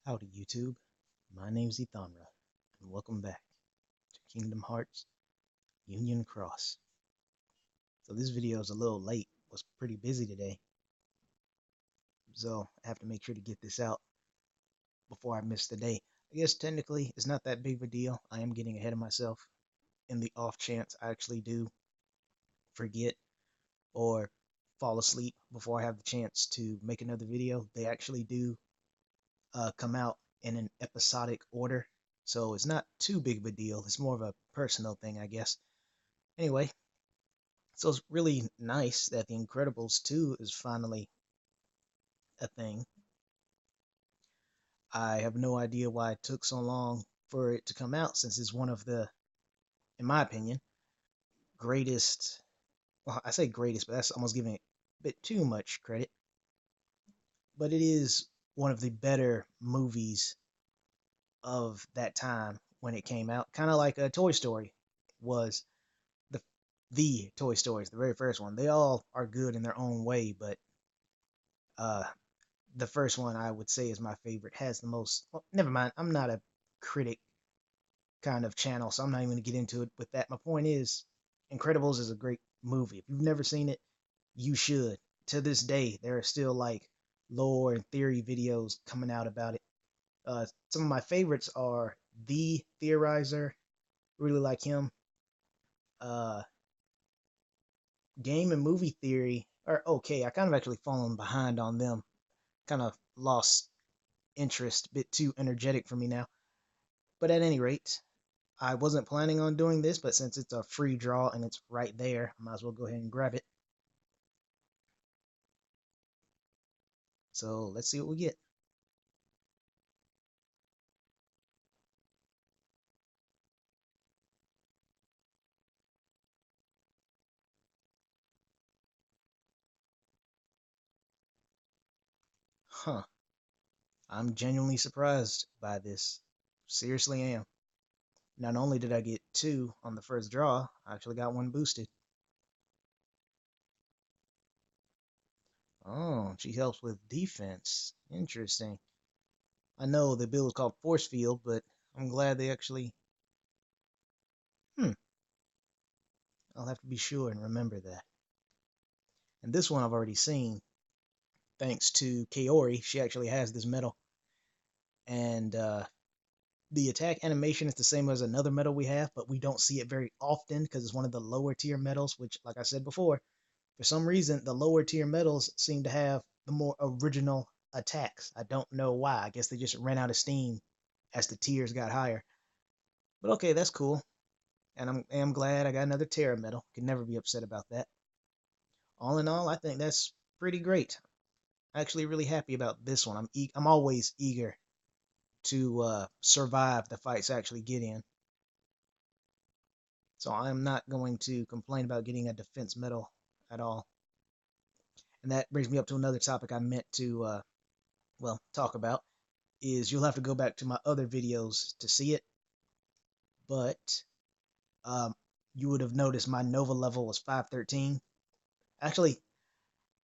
Howdy YouTube, my name's Ethanra, and welcome back to Kingdom Hearts Union Cross. So this video is a little late, was pretty busy today, so I have to make sure to get this out before I miss the day. I guess technically it's not that big of a deal. I am getting ahead of myself in the off chance I actually do forget or fall asleep before I have the chance to make another video. They actually do come out in an episodic order. So it's not too big of a deal. It's more of a personal thing, I guess. Anyway, so it's really nice that The Incredibles 2 is finally a thing. I have no idea why it took so long for it to come out since it's one of the, in my opinion, greatest. Well, I say greatest, but that's almost giving it a bit too much credit. But it is one of the better movies of that time when it came out. Kind of like a Toy Story was the Toy Stories, the very first one. They all are good in their own way, but uh, the first one I would say is my favorite. Has the most. Well, never mind. I'm not a critic kind of channel, so I'm not even going to get into it with that. My point is, Incredibles is a great movie. If you've never seen it, you should. To this day, there are still like lore and theory videos coming out about it. Some of my favorites are The Theorizer, really like him. Uh, Game and Movie Theory are okay. I kind of actually fallen behind on them. Kind of lost interest, a bit too energetic for me now. But at any rate, I wasn't planning on doing this, but since it's a free draw and it's right there, I might as well go ahead and grab it. So let's see what we get. Huh. I'm genuinely surprised by this. Seriously am. Not only did I get two on the first draw, I actually got one boosted. Oh, she helps with defense. Interesting. I know the build is called Force Field, but I'm glad they actually... Hmm. I'll have to be sure and remember that. And this one I've already seen. Thanks to Kaori, she actually has this medal. And the attack animation is the same as another medal we have, but we don't see it very often because it's one of the lower tier medals, which, like I said before, for some reason, the lower tier medals seem to have the more original attacks. I don't know why. I guess they just ran out of steam as the tiers got higher. But okay, that's cool. And I'm glad I got another Terra medal. Can never be upset about that. All in all, I think that's pretty great. Actually, really happy about this one. I'm always eager to survive the fights I actually get in. So I'm not going to complain about getting a defense medal at all. And that brings me up to another topic I meant to, well, talk about, is you'll have to go back to my other videos to see it. But um, you would have noticed my Nova level was 513. Actually,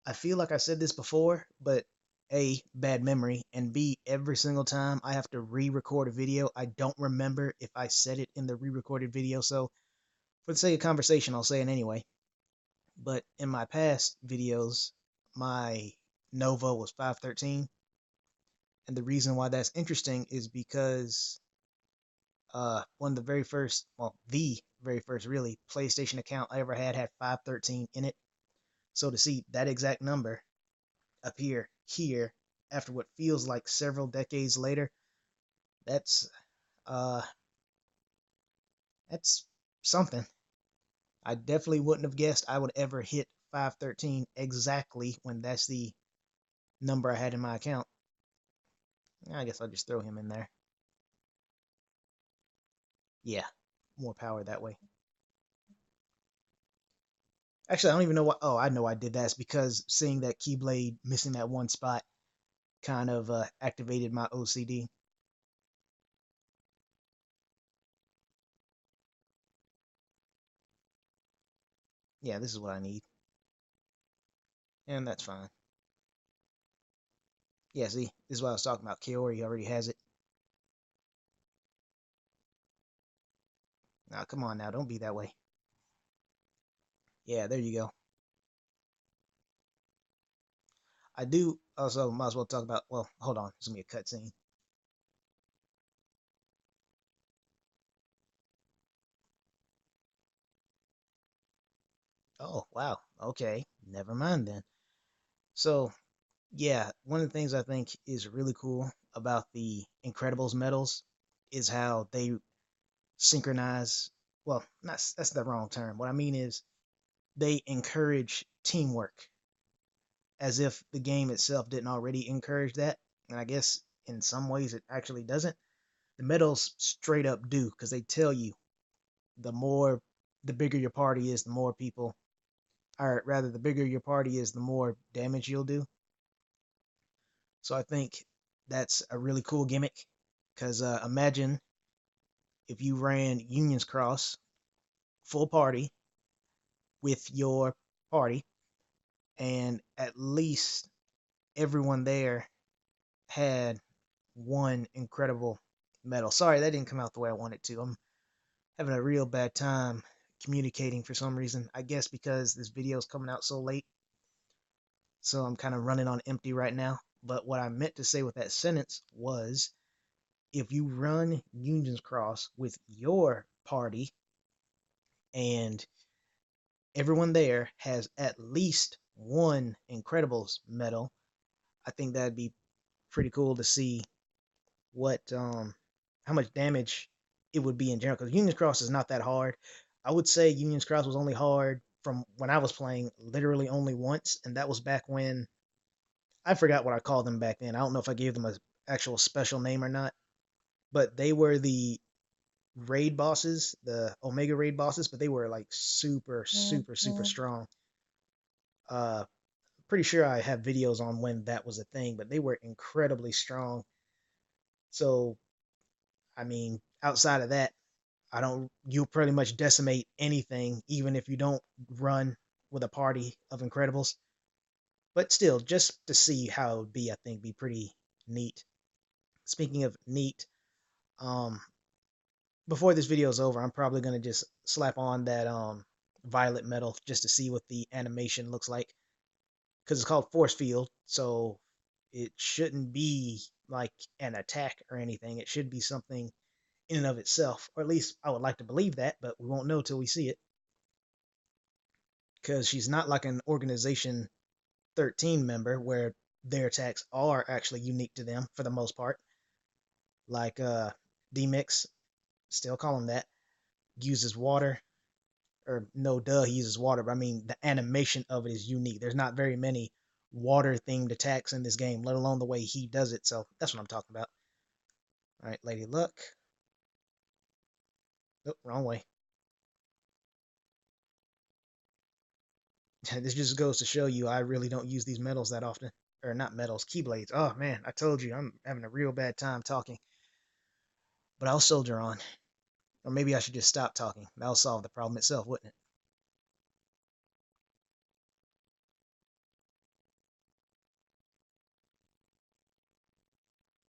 I feel like I said this before, but A, bad memory, and B, every single time I have to re-record a video, I don't remember if I said it in the re-recorded video, so for the sake of conversation, I'll say it anyway. But in my past videos, my Nova was 513, and the reason why that's interesting is because one of the very first, well, the very first really PlayStation account I ever had 513 in it. So to see that exact number appear here after what feels like several decades later, that's uh that's something. I definitely wouldn't have guessed I would ever hit 513 exactly when that's the number I had in my account. I guess I'll just throw him in there. Yeah, more power that way. Actually, I don't even know what. Oh, I know I did that. It's because seeing that Keyblade missing that one spot kind of activated my OCD. Yeah, this is what I need. And that's fine. Yeah, see, this is what I was talking about. Kaori already has it. Now, come on now, don't be that way. Yeah, there you go. I do also might as well talk about. Well, hold on, it's gonna be a cutscene. Oh wow, okay, never mind then. So yeah, one of the things I think is really cool about the Incredibles medals is how they synchronize. Well, not that's the wrong term. What I mean is they encourage teamwork as if the game itself didn't already encourage that. And I guess in some ways it actually doesn't. The medals straight up do because they tell you the more, the bigger your party is, the more people, or rather, the bigger your party is, the more damage you'll do. So I think that's a really cool gimmick because imagine if you ran Union's Cross full party with your party, and at least everyone there had one incredible medal. Sorry, that didn't come out the way I wanted to. I'm having a real bad time communicating for some reason. I guess because this video is coming out so late. So I'm kind of running on empty right now. But what I meant to say with that sentence was if you run Union's Cross with your party and everyone there has at least one Incredibles medal, I think that'd be pretty cool to see what how much damage it would be in general. Because Union's Cross is not that hard. I would say Union's Cross was only hard from when I was playing literally only once, and that was back when I forgot what I called them back then. I don't know if I gave them a actual special name or not, but they were the raid bosses, the Omega raid bosses, but they were like super, super, super strong. Uh, Pretty sure I have videos on when that was a thing, but they were incredibly strong. So, I mean, outside of that, I don't, you'll pretty much decimate anything, even if you don't run with a party of Incredibles. But still, just to see how it would be, I think be pretty neat. Speaking of neat, um, before this video is over, I'm probably gonna just slap on that violet metal just to see what the animation looks like because it's called force field, so it shouldn't be like an attack or anything. It should be something in and of itself, or at least I would like to believe that, but we won't know till we see it because she's not like an Organization 13 member where their attacks are actually unique to them for the most part. Like D-Mix, still call him that, uses water, or no, duh, he uses water, but I mean the animation of it is unique. There's not very many water themed attacks in this game, let alone the way he does it. So that's what I'm talking about. All right, Lady Luck. Oh, wrong way. This just goes to show you I really don't use these metals that often. Or not metals, keyblades. Oh man, I told you I'm having a real bad time talking. But I'll soldier on. Or maybe I should just stop talking. That'll solve the problem itself, wouldn't it?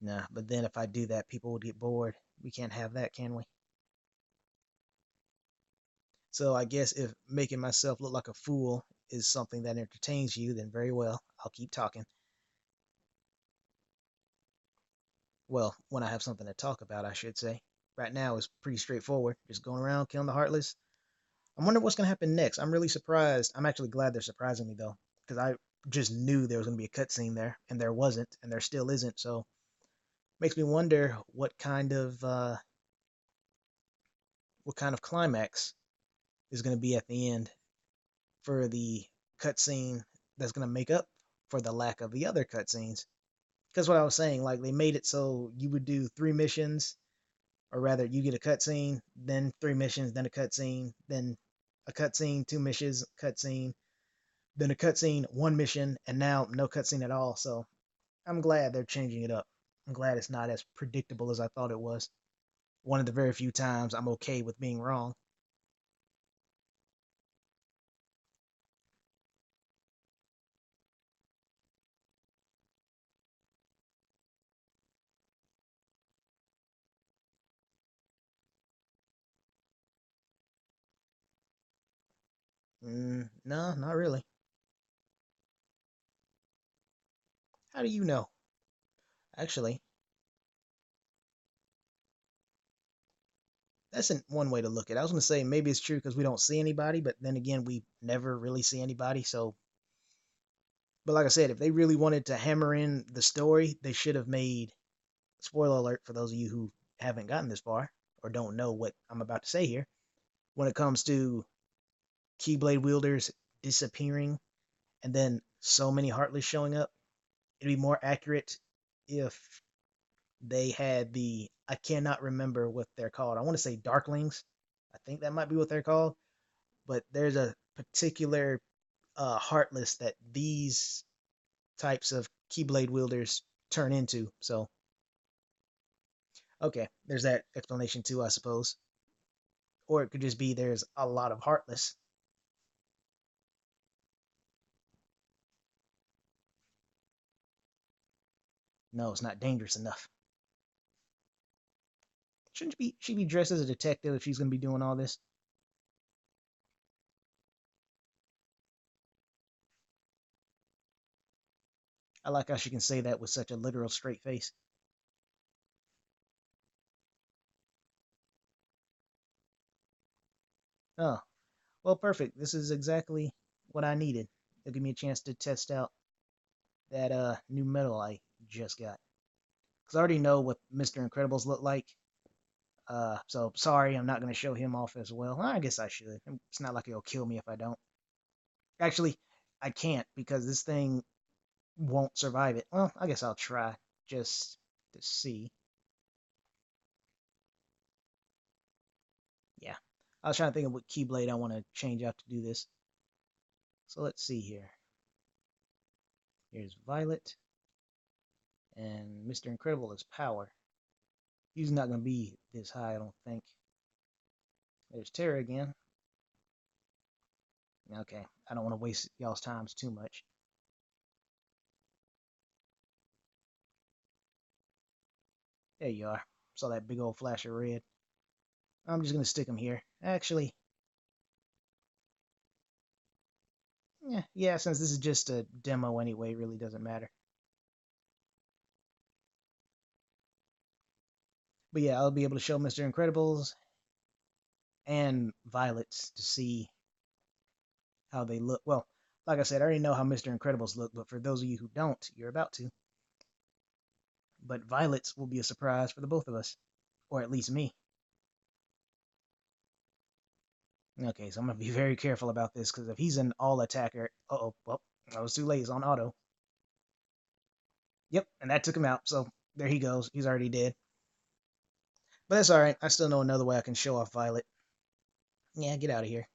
Nah, but then if I do that, people would get bored. We can't have that, can we? So I guess if making myself look like a fool is something that entertains you, then very well, I'll keep talking. Well, when I have something to talk about, I should say. Right now it's pretty straightforward. Just going around killing the Heartless. I'm wondering what's going to happen next. I'm really surprised. I'm actually glad they're surprising me, though, because I just knew there was going to be a cutscene there, and there wasn't, and there still isn't. So makes me wonder what kind of climax is going to be at the end for the cutscene that's going to make up for the lack of the other cutscenes. Because what I was saying, like they made it so you would do 3 missions, or rather, you get a cutscene, then 3 missions, then a cutscene, then a cutscene, 2 missions, cutscene, then a cutscene, 1 mission, and now no cutscene at all. So I'm glad they're changing it up. I'm glad it's not as predictable as I thought it was. One of the very few times I'm okay with being wrong. No, not really. How do you know? Actually, that's one way to look at it. I was going to say maybe it's true because we don't see anybody, but then again, we never really see anybody. So, but like I said, if they really wanted to hammer in the story, they should have made, spoiler alert for those of you who haven't gotten this far or don't know what I'm about to say here, when it comes to Keyblade Wielders disappearing and then so many Heartless showing up, it'd be more accurate if they had the, I cannot remember what they're called. I want to say Darklings. I think that might be what they're called. But there's a particular Heartless that these types of Keyblade Wielders turn into. So, okay, there's that explanation too, I suppose. Or it could just be there's a lot of Heartless. No, it's not dangerous enough. Shouldn't she be dressed as a detective if she's going to be doing all this? I like how she can say that with such a literal straight face. Oh, well, perfect. This is exactly what I needed. It'll give me a chance to test out that new medal I just got. Because I already know what Mr. Incredibles look like. So sorry, I'm not going to show him off as well. I guess I should. It's not like he'll kill me if I don't. Actually, I can't because this thing won't survive it. Well, I guess I'll try just to see. Yeah. I was trying to think of what Keyblade I want to change out to do this. So let's see here. Here's Violet. And Mr. Incredible is Power. He's not going to be this high, I don't think. There's Terra again. Okay, I don't want to waste y'all's times too much. There you are. Saw that big old flash of red. I'm just going to stick him here. Actually, yeah, since this is just a demo anyway, it really doesn't matter. But yeah, I'll be able to show Mr. Incredibles and Violets to see how they look. Well, like I said, I already know how Mr. Incredibles look, but for those of you who don't, you're about to. But Violets will be a surprise for the both of us, or at least me. Okay, so I'm gonna be very careful about this because if he's an all attacker, well, I was too late. He's on auto. Yep, and that took him out. So there he goes. He's already dead. But that's all right. I still know another way I can show off Violet. Yeah, get out of here.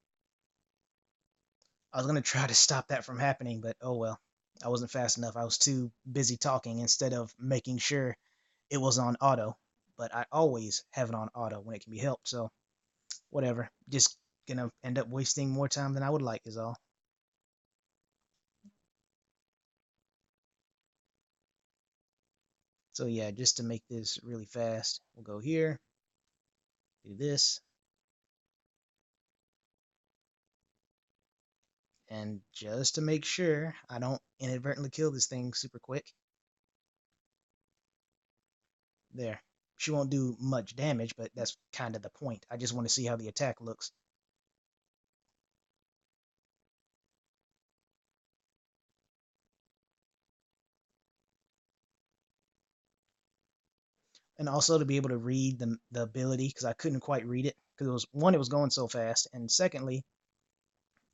I was gonna try to stop that from happening, but oh well. I wasn't fast enough. I was too busy talking instead of making sure it was on auto. But I always have it on auto when it can be helped. So whatever. Just gonna end up wasting more time than I would like is all. So yeah, just to make this really fast, we'll go here, do this, and just to make sure I don't inadvertently kill this thing super quick. There. She won't do much damage, but that's kind of the point. I just want to see how the attack looks. And also to be able to read the ability, because I couldn't quite read it. Because it was, one, it was going so fast, and secondly,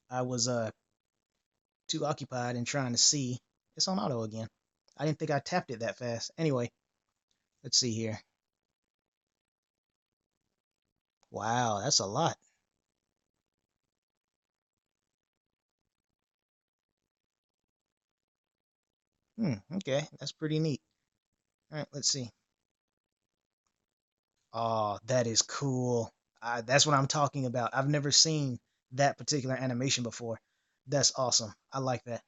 I was too occupied in trying to see. It's on auto again. I didn't think I tapped it that fast. Anyway, let's see here. Wow, that's a lot. Okay, that's pretty neat. All right, let's see. Oh, that is cool. That's what I'm talking about. I've never seen that particular animation before. That's awesome. I like that.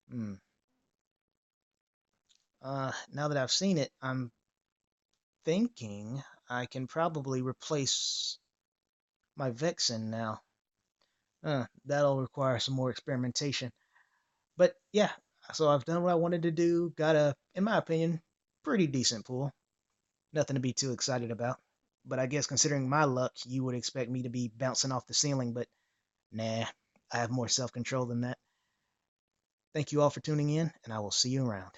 Hmm. Now that I've seen it, I'm thinking I can probably replace my Vexen now. That'll require some more experimentation. But yeah, so I've done what I wanted to do. Got a, in my opinion, pretty decent pool. Nothing to be too excited about. But I guess considering my luck, you would expect me to be bouncing off the ceiling, but nah, I have more self control than that. Thank you all for tuning in, and I will see you around.